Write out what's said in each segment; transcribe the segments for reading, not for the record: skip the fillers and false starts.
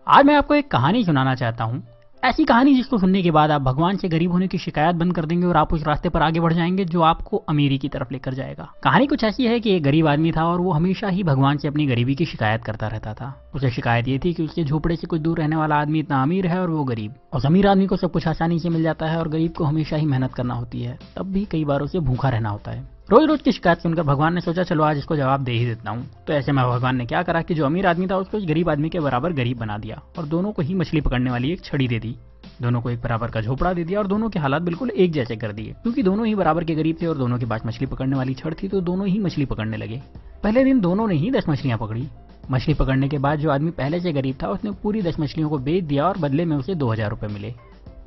आज मैं आपको एक कहानी सुनाना चाहता हूँ। ऐसी कहानी जिसको सुनने के बाद आप भगवान से गरीब होने की शिकायत बंद कर देंगे और आप उस रास्ते पर आगे बढ़ जाएंगे जो आपको अमीरी की तरफ लेकर जाएगा। कहानी कुछ ऐसी है कि एक गरीब आदमी था और वो हमेशा ही भगवान से अपनी गरीबी की शिकायत करता रहता था। उसे शिकायत ये थी कि उसके झोपड़े से कुछ दूर रहने वाला आदमी इतना अमीर है और वो गरीब। उस अमीर आदमी को सब कुछ आसानी से मिल जाता है और गरीब को हमेशा ही मेहनत करना होती है, तब भी कई बार उसे भूखा रहना होता है। रोज रोज की शिकायत सुनकर भगवान ने सोचा चलो आज इसको जवाब दे ही देता हूँ। तो ऐसे में भगवान ने क्या करा कि जो अमीर आदमी था उसको उस गरीब आदमी के बराबर गरीब बना दिया और दोनों को ही मछली पकड़ने वाली एक छड़ी दे दी। दोनों को एक बराबर का झोपड़ा दे दिया और दोनों के हालात बिल्कुल एक जैसे कर दिए। क्योंकि दोनों ही बराबर के गरीब थे और दोनों के पास मछली पकड़ने वाली छड़ थी, तो दोनों ही मछली पकड़ने लगे। पहले दिन दोनों ने ही 10 मछलियां पकड़ी। मछली पकड़ने के बाद जो आदमी पहले से गरीब था उसने पूरी 10 मछलियों को बेच दिया और बदले में उसे 2000 रुपए मिले।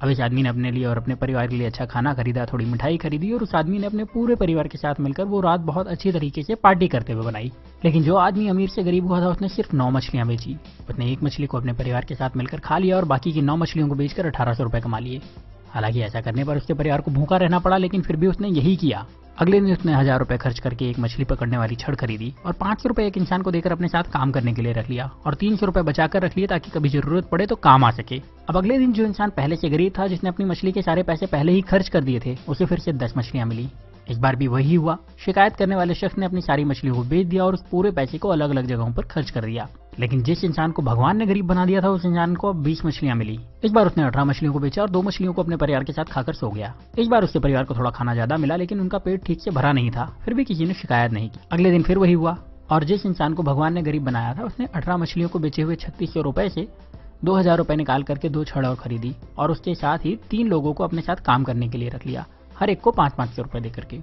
अब इस आदमी ने अपने लिए और अपने परिवार के लिए अच्छा खाना खरीदा, थोड़ी मिठाई खरीदी और उस आदमी ने अपने पूरे परिवार के साथ मिलकर वो रात बहुत अच्छी तरीके से पार्टी करते हुए बनाई। लेकिन जो आदमी अमीर से गरीब हुआ था उसने सिर्फ 9 मछलियां बेची। उसने एक मछली को अपने परिवार के साथ मिलकर खा लिया और बाकी की 9 मछलियों को बेचकर 1800 रुपए कमा लिए। हालांकि ऐसा करने पर उसके परिवार को भूखा रहना पड़ा, लेकिन फिर भी उसने यही किया। अगले दिन उसने 1000 रुपए खर्च करके एक मछली पकड़ने वाली छड़ खरीदी और 500 रुपए एक इंसान को देकर अपने साथ काम करने के लिए रख लिया और 300 रुपए बचाकर रख लिए ताकि कभी जरूरत पड़े तो काम आ सके। अब अगले दिन जो इंसान पहले से गरीब था, जिसने अपनी मछली के सारे पैसे पहले ही खर्च कर दिए थे, उसे फिर से 10 मछलियां मिली। इस बार भी वही हुआ। शिकायत करने वाले शख्स ने अपनी सारी मछलियों को बेच दिया और उस पूरे पैसे को अलग अलग जगहों पर खर्च कर दिया। लेकिन जिस इंसान को भगवान ने गरीब बना दिया था उस इंसान को अब 20 मछलियां मिली। इस बार उसने 18 मछलियों को बेचा और 2 मछलियों को अपने परिवार के साथ खाकर सो गया। इस बार उसके परिवार को थोड़ा खाना ज्यादा मिला, लेकिन उनका पेट ठीक से भरा नहीं था। फिर भी किसी ने शिकायत नहीं की। अगले दिन फिर वही हुआ और जिस इंसान को भगवान ने गरीब बनाया था उसने 18 मछलियों को बेचे हुए 3600 रुपए से 2000 रुपए निकाल करके 2 छड़ और खरीदी और उसके साथ ही 3 लोगों को अपने साथ काम करने के लिए रख लिया, हर एक को 500 रुपए देकर के।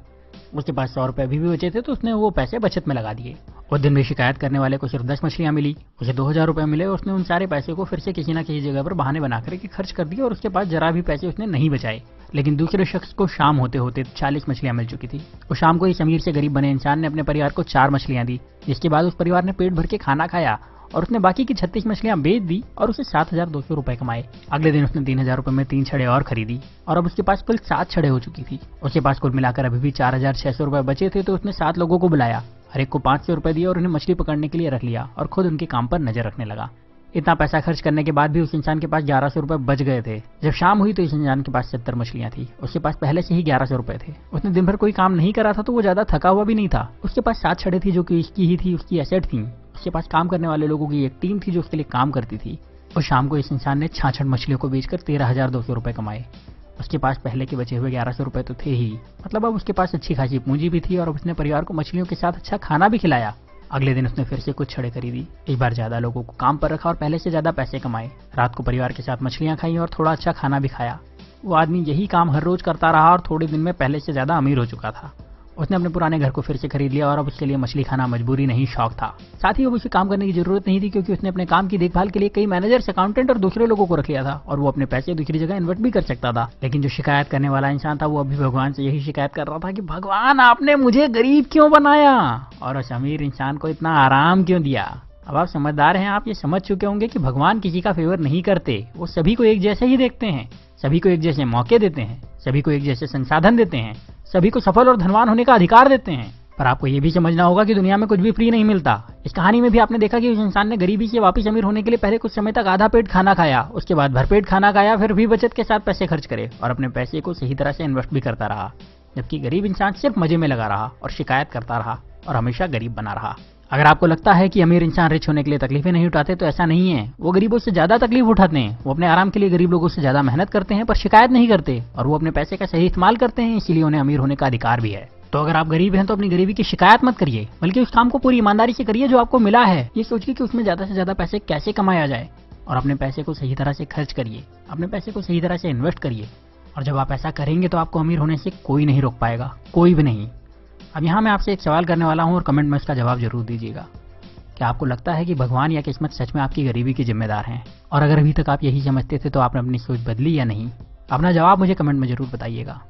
उसके पास 100 रुपए अभी भी बचे थे, तो उसने वो पैसे बचत में लगा दिए। उस दिन भी शिकायत करने वाले को सिर्फ 10 मछलियां मिली, उसे 2000 रुपए मिले और उसने उन सारे पैसे को फिर से किसी न किसी जगह पर बहाने बनाकर के खर्च कर दिए और उसके पास जरा भी पैसे उसने नहीं बचाए। लेकिन दूसरे शख्स को शाम होते होते 40 मछलियां मिल चुकी थी। उस शाम को इस अमीर से गरीब बने इंसान ने अपने परिवार को 4 मछलियां दी, जिसके बाद उस परिवार ने पेट भर के खाना खाया और उसने बाकी की 36 मछलियां बेच दी और उसे 7200 रुपए कमाए। अगले दिन उसने 3000 रुपए में 3 छड़े और खरीदी और अब उसके पास कुल 7 छड़े हो चुकी थी। उसके पास कुल मिलाकर अभी भी 4600 रुपए बचे थे, तो उसने 7 लोगों को बुलाया, हर एक को 500 रुपए दिए और उन्हें मछली पकड़ने के लिए रख लिया और खुद उनके काम पर नजर रखने लगा। इतना पैसा खर्च करने के बाद भी उस इंसान के पास 1100 रुपए बच गए थे। जब शाम हुई तो इस इंसान के पास 70 मछलियां थी। उसके पास पहले से ही 1100 रुपए थे। उसने दिन भर कोई काम नहीं करा था, तो वो ज्यादा थका हुआ भी नहीं था। उसके पास 7 छड़े थी जो कि इसकी ही थी, उसकी एसेट थी। उसके पास काम करने वाले लोगों की एक टीम थी जो उसके लिए काम करती थी। और शाम को इस इंसान ने 66 मछलियों को बेचकर 13,200 रुपए कमाए। उसके पास पहले के बचे हुए 1100 रुपए तो थे ही, मतलब अब उसके पास अच्छी खासी पूंजी भी थी और अब उसने परिवार को मछलियों के साथ अच्छा खाना भी खिलाया। अगले दिन उसने फिर से कुछ छड़े खरीदी, इस बार ज्यादा लोगों को काम पर रखा और पहले से ज्यादा पैसे कमाए। रात को परिवार के साथ मछलियां खाई और थोड़ा अच्छा खाना भी खाया। वो आदमी यही काम हर रोज करता रहा और थोड़े दिन में पहले से ज्यादा अमीर हो चुका था। उसने अपने पुराने घर को फिर से खरीद लिया और अब उसके लिए मछली खाना मजबूरी नहीं शौक था। साथ ही अब उसे काम करने की जरूरत नहीं थी, क्योंकि उसने अपने काम की देखभाल के लिए कई मैनेजर्स, अकाउंटेंट और दूसरे लोगों को रख लिया था और वो अपने पैसे दूसरी जगह इन्वेस्ट भी कर सकता था। लेकिन जो शिकायत करने वाला इंसान था वो अभी भगवान से यही शिकायत कर रहा था कि भगवान आपने मुझे गरीब क्यों बनाया और उस अमीर इंसान को इतना आराम क्यों दिया। अब आप समझदार हैं, आप ये समझ चुके होंगे कि भगवान किसी का फेवर नहीं करते। वो सभी को एक जैसे ही देखते हैं, सभी को एक जैसे मौके देते हैं, सभी को एक जैसे संसाधन देते हैं, सभी को सफल और धनवान होने का अधिकार देते हैं। पर आपको ये भी समझना होगा कि दुनिया में कुछ भी फ्री नहीं मिलता। इस कहानी में भी आपने देखा कि उस इंसान ने गरीबी से वापस अमीर होने के लिए पहले कुछ समय तक आधा पेट खाना खाया, उसके बाद भरपेट खाना खाया, फिर भी बचत के साथ पैसे खर्च करे और अपने पैसे को सही तरह से इन्वेस्ट भी करता रहा। जबकि गरीब इंसान सिर्फ मजे में लगा रहा और शिकायत करता रहा और हमेशा गरीब बना रहा। अगर आपको लगता है कि अमीर इंसान रिच होने के लिए तकलीफें नहीं उठाते, तो ऐसा नहीं है। वो गरीबों से ज्यादा तकलीफ उठाते हैं। वो अपने आराम के लिए गरीब लोगों से ज्यादा मेहनत करते हैं पर शिकायत नहीं करते, और वो अपने पैसे का सही इस्तेमाल करते हैं, इसीलिए उन्हें अमीर होने का अधिकार भी है। तो अगर आप गरीब हैं तो अपनी गरीबी की शिकायत मत करिए, बल्कि उस काम को पूरी ईमानदारी से करिए जो आपको मिला है। ये सोचिए कि उसमें ज्यादा से ज्यादा पैसे कैसे कमाया जाए और अपने पैसे को सही तरह से खर्च करिए, अपने पैसे को सही तरह से इन्वेस्ट करिए। और जब आप ऐसा करेंगे तो आपको अमीर होने से कोई नहीं रोक पाएगा, कोई भी नहीं। अब यहाँ मैं आपसे एक सवाल करने वाला हूँ और कमेंट में उसका जवाब जरूर दीजिएगा। क्या आपको लगता है कि भगवान या किस्मत सच में आपकी गरीबी के जिम्मेदार हैं? और अगर अभी तक आप यही समझते थे तो आपने अपनी सोच बदली या नहीं? अपना जवाब मुझे कमेंट में जरूर बताइएगा।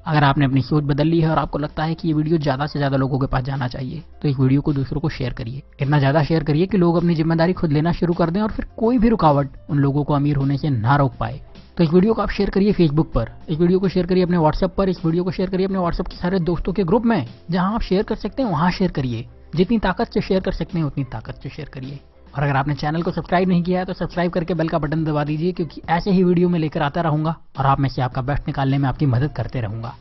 अगर आपने अपनी सोच बदल ली है और आपको लगता है कि ये वीडियो ज्यादा से ज्यादा लोगों के पास जाना चाहिए, तो इस वीडियो को दूसरों को शेयर करिए। इतना ज्यादा शेयर करिए कि लोग अपनी जिम्मेदारी खुद लेना शुरू कर दें और फिर कोई भी रुकावट उन लोगों को अमीर होने से ना रोक पाए। तो इस वीडियो को आप शेयर करिए फेसबुक पर, इस वीडियो को शेयर करिए अपने व्हाट्सएप पर, इस वीडियो को शेयर करिए अपने व्हाट्सएप के सारे दोस्तों के ग्रुप में। जहां आप शेयर कर सकते हैं वहां शेयर करिए। जितनी ताकत से शेयर कर सकते हैं उतनी ताकत से शेयर करिए। और अगर आपने चैनल को सब्सक्राइब नहीं किया है तो सब्सक्राइब करके बेल का बटन दबा दीजिए, क्योंकि ऐसे ही वीडियो में लेकर आता रहूंगा और आप में से आपका बेस्ट निकालने में आपकी मदद करते रहूंगा।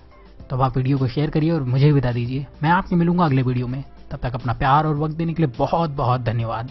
तो अब आप वीडियो को शेयर करिए और मुझे बता दीजिए। मैं आपसे मिलूंगा अगले वीडियो में। तब तक अपना प्यार और वक्त देने के लिए बहुत बहुत धन्यवाद।